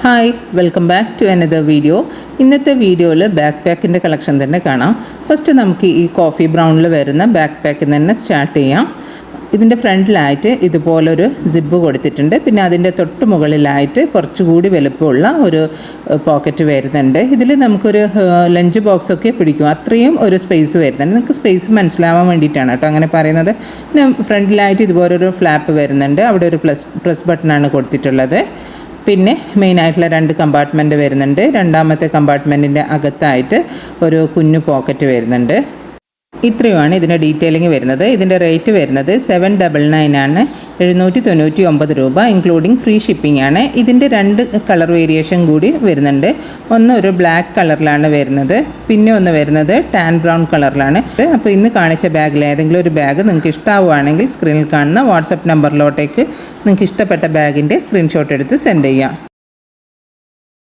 Hi welcome back to another video. ഇന്നത്തെ വീഡിയോയിൽ back പാക്കിൻ്റെ collection തന്നെ കാണാം. ഫസ്റ്റ് നമുക്ക് ഈ കോഫി ബ്രൗണിൽ വരുന്ന ബാക്ക് പാക്കിൽ തന്നെ സ്റ്റാർട്ട് ചെയ്യാം. ഇതിൻ്റെ ഫ്രണ്ടിലായിട്ട് ഇതുപോലൊരു സിബ്ബ് കൊടുത്തിട്ടുണ്ട്. പിന്നെ അതിൻ്റെ തൊട്ട് മുകളിലായിട്ട് കുറച്ചുകൂടി വലുപ്പമുള്ള ഒരു പോക്കറ്റ് വരുന്നുണ്ട്. ഇതിൽ നമുക്കൊരു ലഞ്ച് ബോക്സൊക്കെ പിടിക്കും, അത്രയും ഒരു സ്പേസ് വരുന്നുണ്ട്. നിങ്ങൾക്ക് സ്പേസ് മനസ്സിലാവാൻ വേണ്ടിയിട്ടാണ് കേട്ടോ അങ്ങനെ പറയുന്നത്. പിന്നെ ഫ്രണ്ടിലായിട്ട് ഇതുപോലൊരു ഫ്ലാപ്പ് വരുന്നുണ്ട്. അവിടെ ഒരു പ്രസ് ബട്ടണാണ് കൊടുത്തിട്ടുള്ളത്. പിന്നെ മെയിനായിട്ടുള്ള 2 കമ്പാർട്ട്മെൻറ്റ് വരുന്നുണ്ട്. രണ്ടാമത്തെ കമ്പാർട്ട്മെൻറ്റിൻ്റെ അകത്തായിട്ട് ഒരു കുഞ്ഞു പോക്കറ്റ് വരുന്നുണ്ട്. ഇത്രയുമാണ് ഇതിൻ്റെ ഡീറ്റെയിലിംഗ് വരുന്നത്. ഇതിൻ്റെ റേറ്റ് വരുന്നത് 799 ആണ്, 799 രൂപ, ഇൻക്ലൂഡിങ് ഫ്രീ ഷിപ്പിംഗ് ആണ്. ഇതിൻ്റെ 2 കളർ വേരിയേഷൻ കൂടി വരുന്നുണ്ട്. ഒന്ന് ഒരു ബ്ലാക്ക് കളറിലാണ് വരുന്നത്, പിന്നെ ഒന്ന് വരുന്നത് ടാൻ ബ്രൗൺ കളറിലാണ്. അപ്പോൾ ഇന്ന് കാണിച്ച ബാഗിൽ ഏതെങ്കിലും ഒരു ബാഗ് നിങ്ങൾക്ക് ഇഷ്ടമാവുകയാണെങ്കിൽ സ്ക്രീനിൽ കാണുന്ന വാട്സപ്പ് നമ്പറിലോട്ടേക്ക് നിങ്ങൾക്ക് ഇഷ്ടപ്പെട്ട ബാഗിൻ്റെ സ്ക്രീൻഷോട്ട് എടുത്ത് സെൻഡ് ചെയ്യാം.